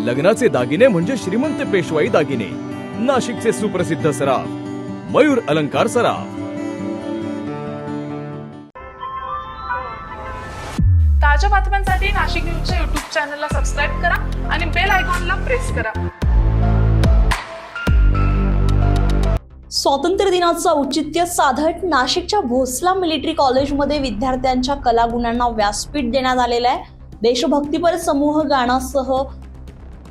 लग्नाचे दागिने म्हणजे श्रीमंत पेशवाई दागिने. नाशिकचे सुप्रसिद्ध सराफ मयूर अलंकार सराफ. ताज्या बातम्यांसाठी नाशिक न्यूजच्या YouTube चॅनलला सबस्क्राईब करा आणि बेल आयकॉनला प्रेस करा. स्वातंत्र्य दिनाचं औचित्य साधत नाशिकच्या भोसला मिलिटरी कॉलेजमध्ये विद्यार्थ्यांच्या कलागुणांना व्यासपीठ देण्यात आलेलं आहे. देशभक्तीपर समूह गानासह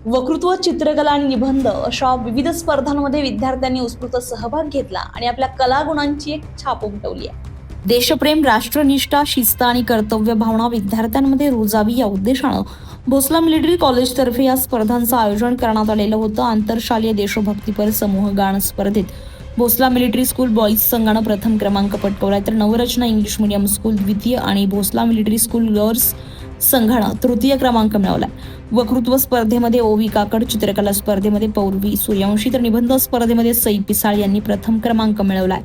वक्तृत्व, चित्रकला आणि निबंध अशा विविध स्पर्धांमध्ये विद्यार्थ्यांनी उत्स्फूर्त सहभाग घेतला आणि आपल्या कलागुणांची एक छाप उमटवली आहे. देशप्रेम, राष्ट्रनिष्ठा, शिस्त आणि कर्तव्य भावना विद्यार्थ्यांमध्ये रुजावी या उद्देशानं भोसला मिलिटरी कॉलेजतर्फे या स्पर्धांचं आयोजन करण्यात आलेलं होतं. आंतरशालेय देशभक्तीपर समूह गान स्पर्धेत भोसला मिलिटरी स्कूल बॉईज संघानं प्रथम क्रमांक पटकावलाय, तर नवरचना इंग्लिश मीडियम स्कूल द्वितीय आणि भोसला मिलिटरी स्कूल गर्ल्स संघानं तृतीय क्रमांक मिळवलाय. वक्तृत्व स्पर्धेमध्ये ओवी काकड, चित्रकला स्पर्धेमध्ये पौर्वी सूर्यवंशी, तर निबंध स्पर्धेमध्ये सई पिसाळ यांनी प्रथम क्रमांक मिळवलाय.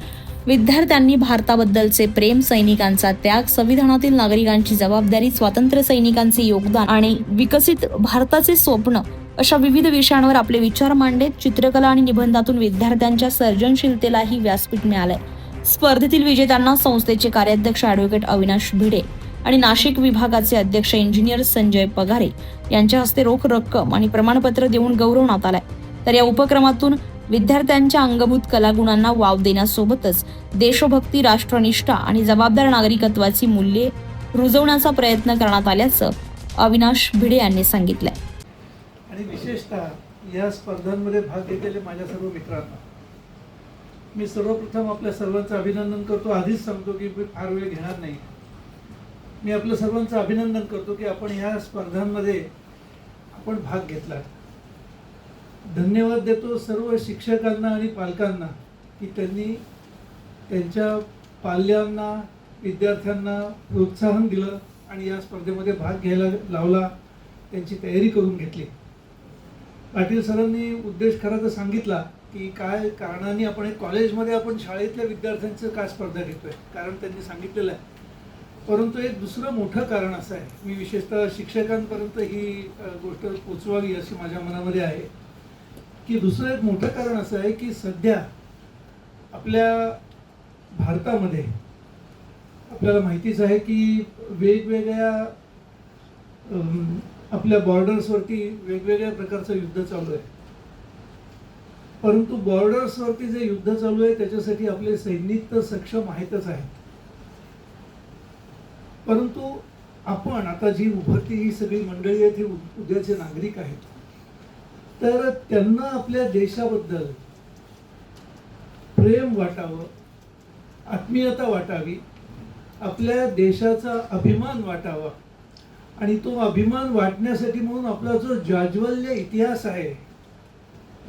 विद्यार्थ्यांनी भारताबद्दलचे प्रेम, सैनिकांचा त्याग, संविधानातील नागरिकांची जबाबदारी, स्वातंत्र्य सैनिकांचे योगदान आणि विकसित भारताचे स्वप्न अशा विविध विषयांवर आपले विचार मांडले. चित्रकला आणि निबंधातून विद्यार्थ्यांच्या सर्जनशीलतेलाही व्यासपीठ मिळालंय. स्पर्धेतील विजेत्यांना संस्थेचे कार्याध्यक्ष ॲडव्होकेट अविनाश भिडे आणि नाशिक विभागाचे अध्यक्ष इंजिनियर संजय पगारे यांच्या हस्ते रोख रक्कम आणि प्रमाणपत्र देऊन गौरवण्यात आलाय. तर या उपक्रमातून विद्यार्थ्यांच्या अंगभूत कलागुणांना वाव देण्यासोबतच देशभक्ती, राष्ट्रनिष्ठा आणि जबाबदार नागरिकत्वाची मूल्ये रुजवण्याचा प्रयत्न करण्यात आल्याचं अविनाश भिडे यांनी सांगितलंय. आणि विशेषतः या स्पर्धांमध्ये भाग घेतलेले माझ्या सर्व मित्रांना मी सर्वप्रथम आपल्या सर्वांचं अभिनंदन करतो. आधीच सांगतो की मी फार वेळ घेणार नाही. मी आपलं सर्वांचं अभिनंदन करतो की आपण ह्या स्पर्धांमध्ये आपण भाग घेतला. धन्यवाद देतो सर्व शिक्षकांना आणि पालकांना की त्यांनी त्यांच्या पाल्यांना, विद्यार्थ्यांना प्रोत्साहन दिलं आणि या स्पर्धेमध्ये भाग घ्यायला लावला, त्यांची तयारी करून घेतली. पाटील सरांनी उद्देश खरा तर सांगितला की काय कारणाने आपण कॉलेजमध्ये आपण शाळेतल्या विद्यार्थ्यांचं का स्पर्धा घेतोय, कारण त्यांनी सांगितलेलं आहे. परंतु एक दुसरं मोठं कारण असं आहे, मी विशेषतः शिक्षकांपर्यंत ही गोष्ट पोचवावी अशी माझ्या मनामध्ये आहे की दुसरं एक मोठं कारण असं आहे की सध्या आपल्या भारतामध्ये आपल्याला माहितीच आहे की वेगवेगळ्या आपल्या बॉर्डर्सवरती वेगवेगळ्या प्रकारचं युद्ध चालू आहे. परंतु बॉर्डर्सवरती जे युद्ध चालू आहे त्याच्यासाठी आपले सैनिक तर सक्षम आहेतच आहेत. परंतु आपण आता जी उभरती ही सगळी मंडळी आहेत ही उद्याचे नागरिक आहेत, तर त्यांना आपल्या देशाबद्दल प्रेम वाटावं, आत्मीयता वाटावी, आपल्या देशाचा अभिमान वाटावा आणि तो अभिमान वाटण्यासाठी म्हणून आपला जो जाज्वल्य इतिहास आहे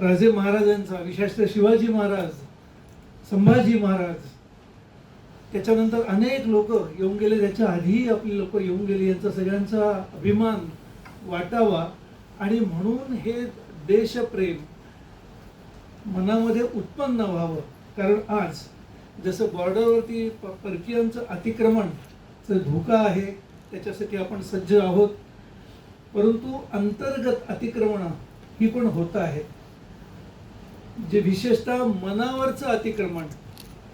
राजे महाराजांचा, विशेषतः शिवाजी महाराज, संभाजी महाराज, त्याच्यानंतर अनेक लोक येऊन गेले, त्याच्या आधीही आपली लोक येऊन गेली, यांचा सगळ्यांचा अभिमान वाटावा आणि म्हणून हे देशप्रेम मनामध्ये उत्पन्न व्हावं. कारण आज जसं बॉर्डरवरती परकीयांचं अतिक्रमणचं धोका आहे त्याच्यासाठी आपण सज्ज आहोत, परंतु अंतर्गत अतिक्रमणं ही पण होत आहेत. जे विशेषतः मनावरचं अतिक्रमण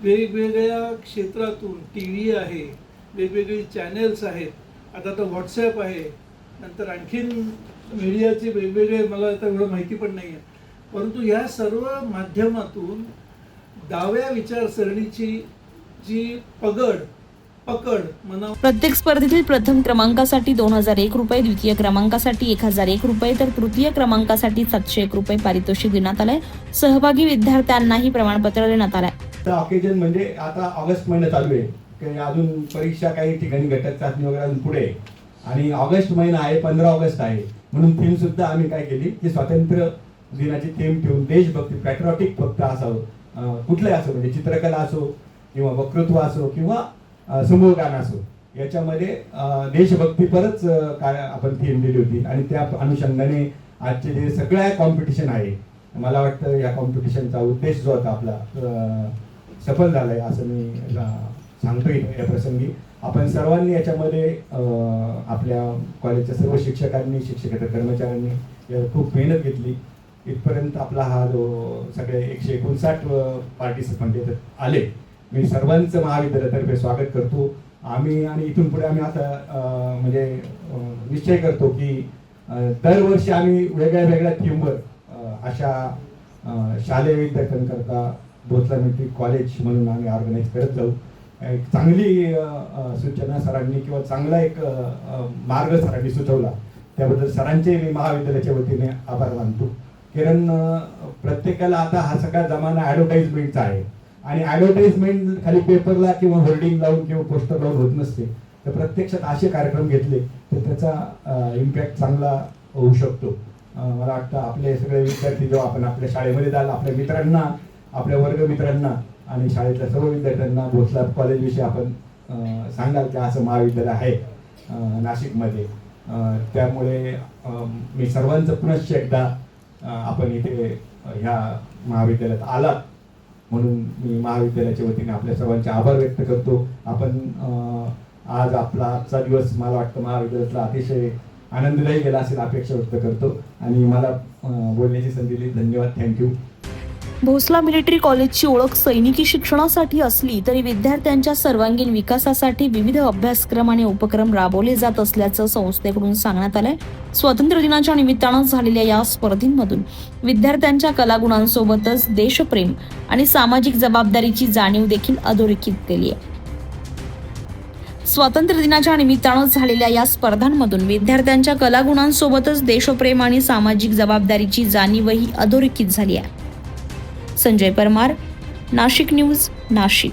वेगवेगळ्या क्षेत्रातून, TV आहे, वेगवेगळी चॅनेल्स आहेत, आता तर व्हॉट्सॲप आहे, नंतर आणखीन मीडियाचे वेगवेगळे, मला आता एवढं माहिती पण नाही आहे, परंतु या सर्व माध्यमातून डाव्या विचारसरणीची जी पकड मना. प्रत्येक स्पर्धेतील प्रथम क्रमांकासाठी 2001 रुपये, द्वितीय क्रमांकासाठी 1001 रुपये, तर तृतीय क्रमांकासाठी 701 रुपये पारितोषिक देण्यात आलंय. सहभागी विद्यार्थ्यांनाही प्रमाणपत्र देण्यात आलंय. ऑकेजन म्हणजे आता ऑगस्ट महिना चालू आहे, काही अजून परीक्षा काही ठिकाणी घटक चाचणी वगैरे अजून पुढे, आणि ऑगस्ट महिना आहे, 15 ऑगस्ट आहे, म्हणून थीम सुद्धा आम्ही काय केली की स्वातंत्र्य दिनाची थीम ठेवून देशभक्ती, पॅट्रिऑटिक फक्त असावं, कुठलंही असो, म्हणजे चित्रकला असो किंवा वक्तृत्व असो किंवा समूह गान असो, याच्यामध्ये देशभक्तीपरच काय आपण थीम दिली होती. आणि त्या अनुषंगाने आजचे जे सगळ्या कॉम्पिटिशन आहे, मला वाटतं या कॉम्पिटिशनचा उद्देश जो होता आपला सफल झालाय असं मी सांगतो या प्रसंगी. आपण सर्वांनी याच्यामध्ये आपल्या कॉलेजच्या सर्व शिक्षकांनी, शिक्षकेतर कर्मचाऱ्यांनी यात खूप मेहनत घेतली. इथपर्यंत आपला हा जो सगळे 159 पार्टिसिपंट याच्यात आले, मी सर्वांचं महाविद्यालयातर्फे स्वागत करतो. आम्ही आणि इथून पुढे आम्ही आता म्हणजे निश्चय करतो की दरवर्षी आम्ही वेगळ्या वेगळ्या थीमवर अशा शालेय विद्यार्थ्यांकरता भोसला मिलिटरी कॉलेज म्हणून आम्ही ऑर्गनाईज करत जाऊ. एक चांगली सूचना सरांनी किंवा चांगला एक मार्ग सरांनी सुचवला, त्याबद्दल सरांचे मी महाविद्यालयाच्या वतीने आभार मानतो. कारण प्रत्येकाला आता हा सगळा जमाना ॲडव्हर्टाइजमेंटचा आहे आणि ॲडव्हर्टाइजमेंट खाली पेपरला किंवा होर्डिंग लावून किंवा पोस्टर लावून होत नसते. तर प्रत्यक्षात असे कार्यक्रम घेतले तर त्याचा इम्पॅक्ट चांगला होऊ शकतो. मला वाटतं आपले सगळे विद्यार्थी जेव्हा आपण आपल्या शाळेमध्ये जाल, आपल्या मित्रांना, आपल्या वर्गमित्रांना आणि शाळेतल्या सर्व विद्यार्थ्यांना भोसला कॉलेजविषयी आपण सांगाल की असं महाविद्यालय आहे नाशिकमध्ये. त्यामुळे मी सर्वांचं पुनश्च एकदा आपण इथे ह्या महाविद्यालयात आलात म्हणून मी महाविद्यालयाच्या वतीने आपल्या सर्वांचे आभार व्यक्त करतो. आपण आज आपला आजचा दिवस मला वाटतं महाविद्यालयातला अतिशय आनंददायी गेला असेल अपेक्षा व्यक्त करतो आणि मला बोलण्याची संधी दिली. धन्यवाद. थँक्यू. भोसला मिलिटरी कॉलेजची ओळख सैनिकी शिक्षणासाठी असली तरी विद्यार्थ्यांच्या सर्वांगीण विकासासाठी विविध अभ्यासक्रम आणि उपक्रम राबवले जात असल्याचं संस्थेकडून सांगण्यात आलंय. स्वातंत्र्य दिनाच्या निमित्तानं झालेल्या या स्पर्धेमधून विद्यार्थ्यांच्या कलागुणांसोबतच देशप्रेम आणि सामाजिक जबाबदारीची जाणीव देखील अधोरेखित केली आहे. स्वातंत्र्य दिनाच्या निमित्तानं झालेल्या या स्पर्धांमधून विद्यार्थ्यांच्या कलागुणांसोबतच देशप्रेम आणि सामाजिक जबाबदारीची जाणीवही अधोरेखित झाली आहे. संजय परमार, नाशिक न्यूज, नाशिक.